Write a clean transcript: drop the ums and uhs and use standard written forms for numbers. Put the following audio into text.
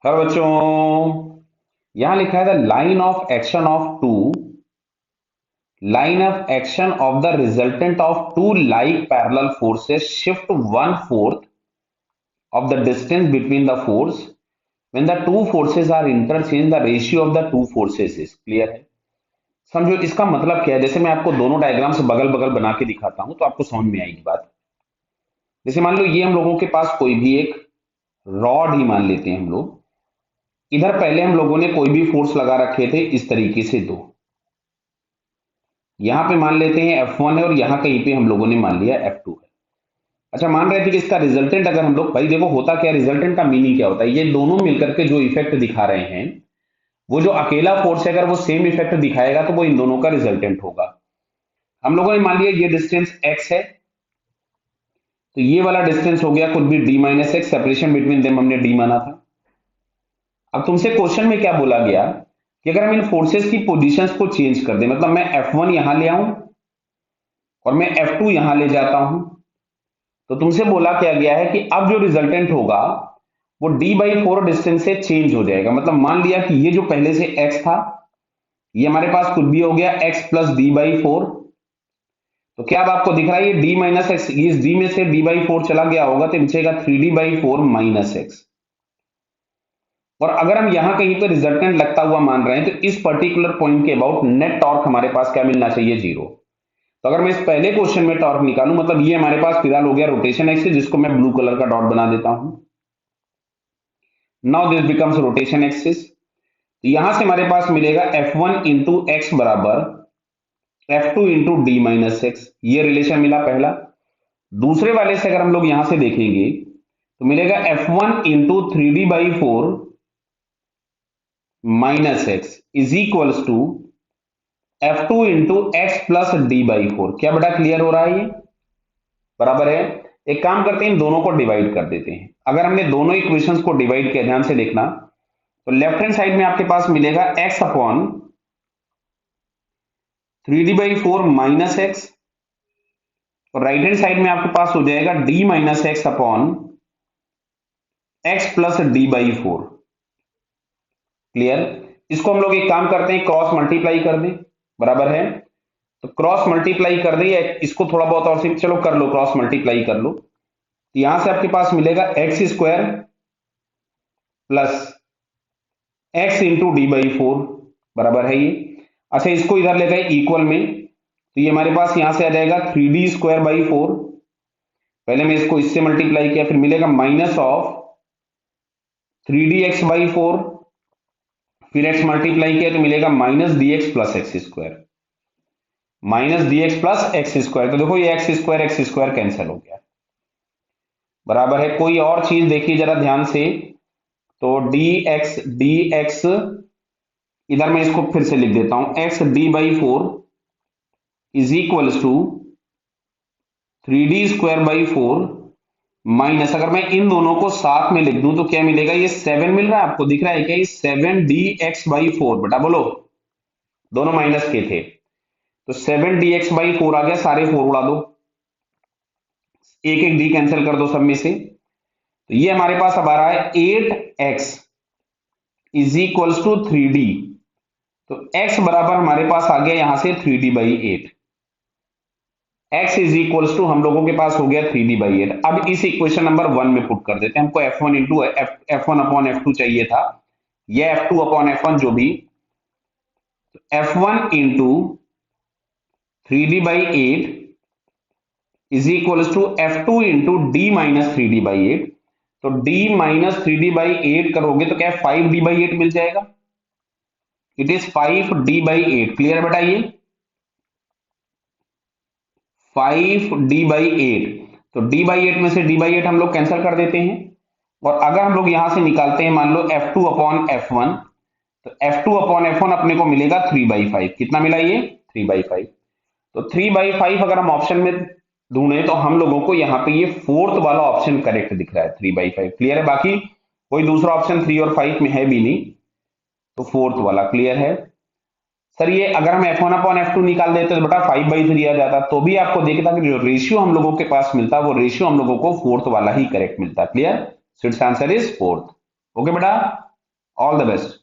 Hello बच्चों। यहां लिखा है the line of action of the resultant of two like parallel forces shift one fourth of the distance between the force when the two forces are interchange the ratio of the two forces is clear है। समझो इसका मतलब क्या है। जैसे मैं आपको दोनों डायग्राम से बगल बगल बना के दिखाता हूं तो आपको समझ में आएगी बात। जैसे मान लो ये हम लोगों के पास कोई भी एक रॉड ही मान लेते हैं हम लोग। इधर पहले हम लोगों ने कोई भी फोर्स लगा रखे थे इस तरीके से दो। यहां पे मान लेते हैं F1 है और यहां कहीं पे हम लोगों ने मान लिया F2 है। अच्छा, मान रहे थे कि इसका रिजल्टेंट अगर हम लोग, भाई देखो होता क्या, रिजल्टेंट का मीनिंग क्या होता है, ये दोनों मिलकर के जो इफेक्ट दिखा रहे हैं, वो जो अकेला फोर्स है अगर वो सेम इफेक्ट दिखाएगा तो वो इन दोनों का रिजल्टेंट होगा। हम लोगों ने मान लिया ये डिस्टेंस x है, तो ये वाला डिस्टेंस हो गया कुछ भी d minus x, separation between them हमने d माना था। अब तुमसे क्वेश्चन में क्या बोला गया कि अगर हम इन फोर्सेस की पोजीशंस को चेंज कर दें, मतलब मैं F1 यहां ले आऊं और मैं F2 यहां ले जाता हूं, तो तुमसे बोला क्या गया है कि अब जो रिजल्टेंट होगा वो d/4 डिस्टेंस से चेंज हो जाएगा। मतलब मान लिया कि ये जो पहले से x था, ये हमारे पास कुछ भी हो गया x प्लस d/4। तो क्या अब आपको दिख रहा है ये d माइनस एक्स, इस d में से d/4 चला गया होगा तो बचेगा 3d/4 माइनस एक्स। और अगर हम यहां कहीं पे रिजल्टेंट लगता हुआ मान रहे हैं तो इस पर्टिकुलर पॉइंट के अबाउट नेट टॉर्क हमारे पास क्या मिलना चाहिए, जीरो। तो अगर मैं इस पहले क्वेश्चन में टॉर्क निकालूं, मतलब ये हमारे पास फिलहाल हो गया रोटेशन एक्सिस, जिसको मैं ब्लू कलर का डॉट बना देता हूं। Now this becomes rotation axis. तो यहां से हमारे पास मिलेगा F1 इंटू एक्स बराबर F2 into D minus x, ये रिलेशन मिला पहला। दूसरे वाले से अगर हम लोग यहां से देखेंगे तो मिलेगा F1 into 3d/4 minus x is equals to F2 into x plus d/4। क्या बेटा क्लियर हो रहा है ये? बराबर है। एक काम करते हैं, इन दोनों को डिवाइड कर देते हैं। अगर हमने दोनों इक्वेशंस को डिवाइड किया, ध्यान से देखना, तो लेफ्ट हैंड साइड में आपके पास मिलेगा x upon 3d/4 minus x, और राइट हैंड साइड में आपके पास हो जाएगा d minus x upon x plus d/4। Clear? इसको हम लोग एक काम करते हैं, क्रॉस मल्टीप्लाई कर दें। बराबर है, तो क्रॉस मल्टीप्लाई कर दें, इसको थोड़ा बहुत और सिंपल, चलो कर लो, क्रॉस मल्टीप्लाई कर लो। तो यहां से आपके पास मिलेगा x square plus x into d/4, बराबर है ये। अच्छा, इसको इधर ले गए इक्वल में, तो ये हमारे पास यहां से आ जाएगा 3d² बाई 4। पहले मैं इसको इससे मल्टीप्लाई किया, फिर मिलेगा माइनस ऑफ 3dx/4, फिर x मल्टीप्लाई किया तो मिलेगा minus dx plus x square, minus dx plus x square. तो देखो ये एक्स स्क्वायर कैंसिल हो गया। बराबर है। कोई और चीज देखिए जरा ध्यान से, तो dx इधर मैं इसको फिर से लिख देता हूं, x d/4 is equals to 3d² by 4 minus, अगर मैं इन दोनों को साथ में लिख दूं तो क्या मिलेगा, ये 7 मिल रहा है, आपको दिख रहा है क्या, ये 7dx/4। बेटा बोलो, दोनों माइनस के थे, तो 7dx/4 आ गया, सारे 4 उड़ा दो, एक एक डी कैंसिल कर दो सब में से। तो ये हमारे पास अब आ रहा है 8x is equals to 3d। तो x बराबर हमारे पास आ गया यहां से 3d/8। x is equals to हम लोगों के पास हो गया 3d/8। अब इस इक्वेशन नंबर 1 में पुट कर देते हैं। हमको F1 into F1 upon F2 चाहिए था, यह F2 अपॉन F1 जो भी, F1 into 3d/8 is equals to F2 into d minus 3d/8। तो d माइनस 3d/8 करोगे तो क्या 5d/8 मिल जाएगा। It is 5d/8। क्लियर है बेटा, ये 5d/8। तो d/8 में से d/8 हम लोग कैंसिल कर देते हैं, और अगर हम लोग यहां से निकालते हैं, मान लो F2 अपॉन F1, तो F2 अपॉन F1 अपने को मिलेगा 3/5। कितना मिला ये, 3/5। तो 3/5 अगर हम ऑप्शन में ढूंढे तो हम लोगों को यहाँ पे ये फोर्थ वाला ऑप्शन करेक्ट दिख रहा है, 3/5। क्लियर है? बाकी कोई दूसरा ऑप्शन 3 और 5 में है भी नहीं, तो फोर्थ वाला क्लियर है। सर ये अगर हम F1 अपॉन F2 निकाल देते तो बेटा 5/3 आ जाता, तो भी आपको देखता कि जो रेशियो हम लोगों के पास मिलता वो रेशियो हम लोगों को फोर्थ वाला ही करेक्ट मिलता। Clear? So it's answer is fourth. Okay बेटा। All the best.